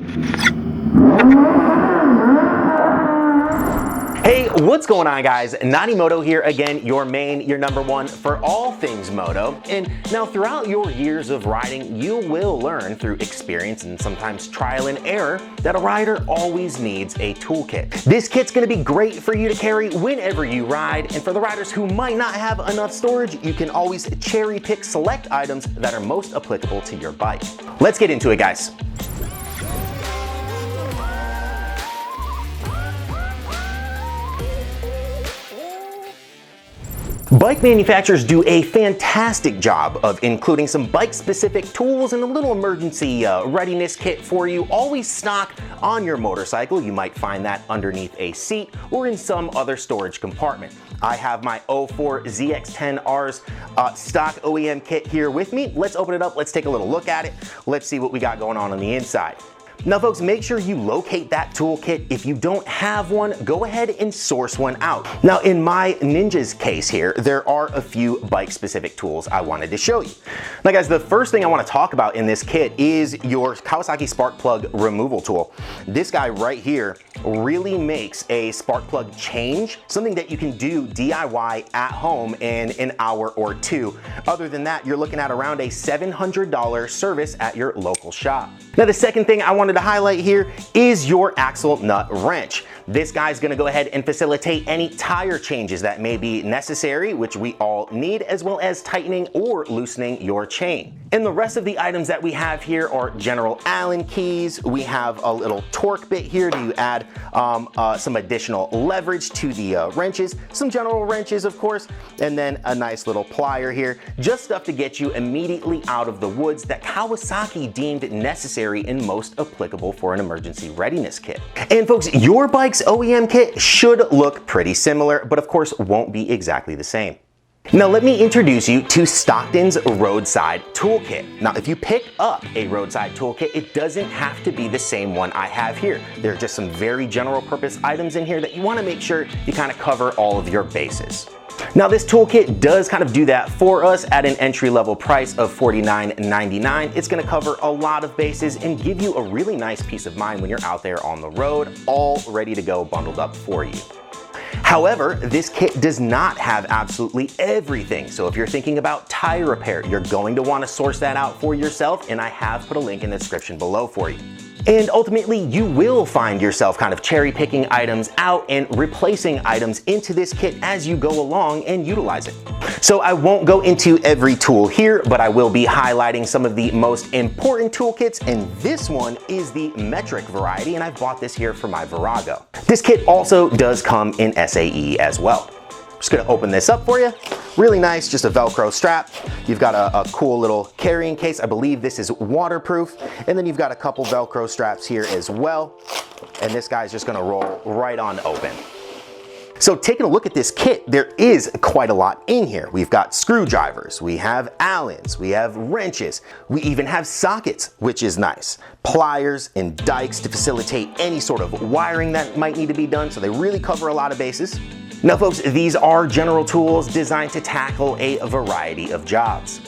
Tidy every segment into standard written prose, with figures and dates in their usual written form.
Hey, what's going on guys? Moto here again, your number one for all things moto. And now throughout your years of riding, you will learn through experience and sometimes trial and error that a rider always needs a toolkit. This kit's gonna be great for you to carry whenever you ride, and for the riders who might not have enough storage, you can always cherry pick select items that are most applicable to your bike. Let's get into it, guys. Bike manufacturers do a fantastic job of including some bike-specific tools and a little emergency readiness kit for you, always stock on your motorcycle. You might find that underneath a seat or in some other storage compartment. I have my 04 ZX10R's stock OEM kit here with me. Let's open it up, let's take a little look at it. Let's see what we got going on the inside. Now folks, make sure you locate that toolkit. If you don't have one, go ahead and source one out. Now in my Ninja's case here, there are a few bike specific tools I wanted to show you. Now guys, the first thing I want to talk about in this kit is your Kawasaki spark plug removal tool. This guy right here really makes a spark plug change, something that you can do DIY at home in an hour or two. Other than that, you're looking at around a $700 service at your local shop. Now the second thing I wanted to highlight here is your axle nut wrench. This guy's gonna go ahead and facilitate any tire changes that may be necessary, which we all need, as well as tightening or loosening your chain. And the rest of the items that we have here are general Allen keys. We have a little torque bit here to add some additional leverage to the wrenches, some general wrenches of course, and then a nice little plier here, just stuff to get you immediately out of the woods that Kawasaki deemed necessary and most applicable for an emergency readiness kit. And folks, your bike's OEM kit should look pretty similar, but of course won't be exactly the same. Now let me introduce you to Stockton's Roadside Toolkit. Now if you pick up a Roadside Toolkit, it doesn't have to be the same one I have here. There are just some very general purpose items in here that you want to make sure you kind of cover all of your bases. Now this toolkit does kind of do that for us at an entry-level price of $49.99. It's going to cover a lot of bases and give you a really nice peace of mind when you're out there on the road, all ready to go bundled up for you. However, this kit does not have absolutely everything. So if you're thinking about tire repair, you're going to want to source that out for yourself, and I have put a link in the description below for you. And ultimately, you will find yourself kind of cherry picking items out and replacing items into this kit as you go along and utilize it. So I won't go into every tool here, but I will be highlighting some of the most important toolkits, and this one is the metric variety, and I've bought this here for my Virago. This kit also does come in SAE as well. Just gonna open this up for you. Really nice, just a Velcro strap. You've got a cool little carrying case. I believe this is waterproof. And then you've got a couple Velcro straps here as well. And this guy's just gonna roll right on open. So taking a look at this kit, there is quite a lot in here. We've got screwdrivers, we have Allens, we have wrenches, we even have sockets, which is nice. Pliers and dikes to facilitate any sort of wiring that might need to be done. So they really cover a lot of bases. Now folks, these are general tools designed to tackle a variety of jobs.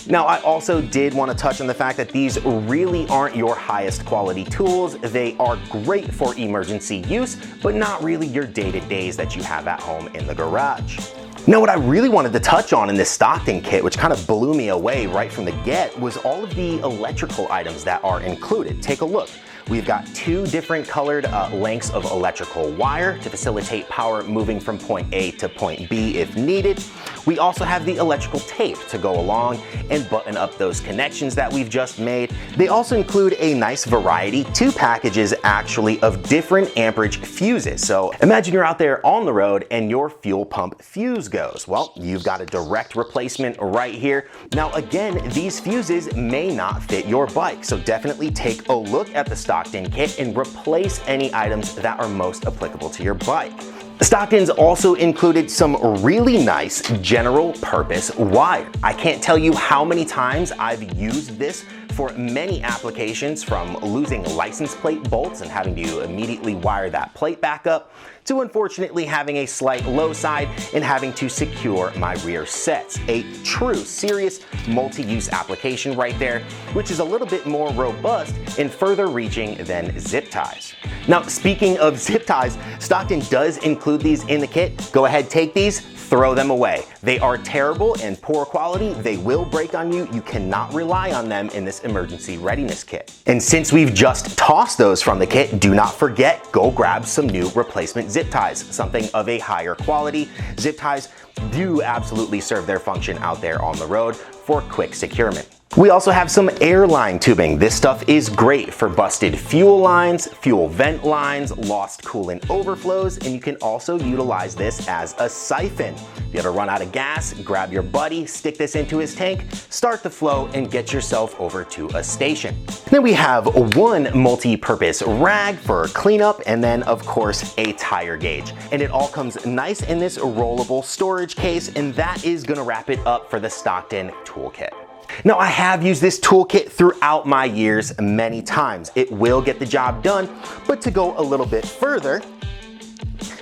Now I also did want to touch on the fact that these really aren't your highest quality tools. They are great for emergency use, but not really your day-to-days that you have at home in the garage. Now what I really wanted to touch on in this Stockton kit, which kind of blew me away right from the get, was all of the electrical items that are included. Take a look. We've got two different colored lengths of electrical wire to facilitate power moving from point A to point B if needed. We also have the electrical tape to go along and button up those connections that we've just made. They also include a nice variety, 2 packages actually, of different amperage fuses. So imagine you're out there on the road and your fuel pump fuse goes. Well, you've got a direct replacement right here. Now again, these fuses may not fit your bike, so definitely take a look at the Stockton kit and replace any items that are most applicable to your bike. Stockton's also included some really nice general purpose wire. I can't tell you how many times I've used this for many applications, from losing license plate bolts and having to immediately wire that plate back up, to unfortunately having a slight low side and having to secure my rear sets. A true serious multi-use application right there, which is a little bit more robust and further reaching than zip ties. Now, speaking of zip ties, Stockton does include these in the kit. Go ahead, take these, throw them away. They are terrible and poor quality. They will break on you. You cannot rely on them in this emergency readiness kit. And since we've just tossed those from the kit, do not forget, go grab some new replacement zip ties, something of a higher quality. Zip ties do absolutely serve their function out there on the road for quick securement. We also have some airline tubing. This stuff is great for busted fuel lines, fuel vent lines, lost coolant overflows, and you can also utilize this as a siphon. If you ever run out of gas, grab your buddy, stick this into his tank, start the flow, and get yourself over to a station. Then we have one multi-purpose rag for cleanup, and then of course a tire gauge. And it all comes nice in this rollable storage case, and that is gonna wrap it up for the Stockton toolkit. Now, I have used this toolkit throughout my years many times. It will get the job done, but to go a little bit further,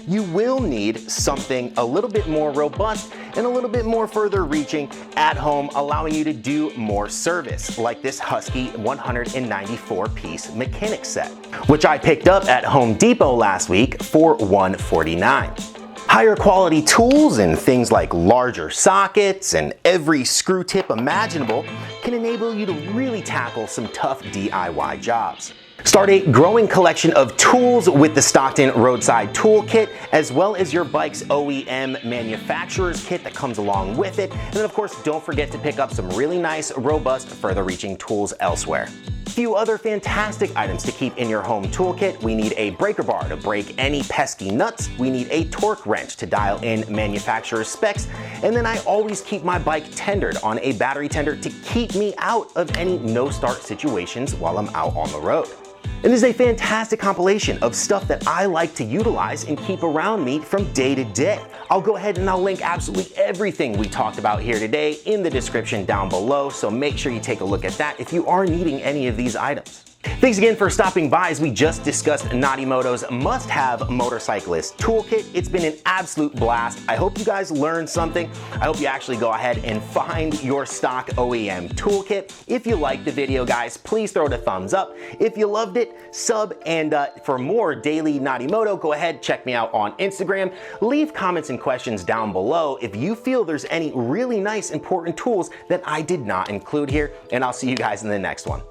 you will need something a little bit more robust and a little bit more further reaching at home, allowing you to do more service, like this Husky 194-piece mechanic set, which I picked up at Home Depot last week for $149. Higher quality tools and things like larger sockets and every screw tip imaginable can enable you to really tackle some tough DIY jobs. Start a growing collection of tools with the Stockton Roadside Toolkit, as well as your bike's OEM manufacturer's kit that comes along with it. And then of course, don't forget to pick up some really nice, robust, further reaching tools elsewhere. Few other fantastic items to keep in your home toolkit. We need a breaker bar to break any pesky nuts. We need a torque wrench to dial in manufacturer's specs. And then I always keep my bike tendered on a battery tender to keep me out of any no-start situations while I'm out on the road. And this is a fantastic compilation of stuff that I like to utilize and keep around me from day to day. I'll go ahead and I'll link absolutely everything we talked about here today in the description down below, so make sure you take a look at that if you are needing any of these items. Thanks again for stopping by as we just discussed Nadimoto's must-have motorcyclist toolkit. It's been an absolute blast. I hope you guys learned something. I hope you actually go ahead and find your stock OEM toolkit. If you liked the video, guys, please throw it a thumbs up. If you loved it, sub, and for more daily Nadimoto, go ahead, check me out on Instagram. Leave comments and questions down below if you feel there's any really nice, important tools that I did not include here, and I'll see you guys in the next one.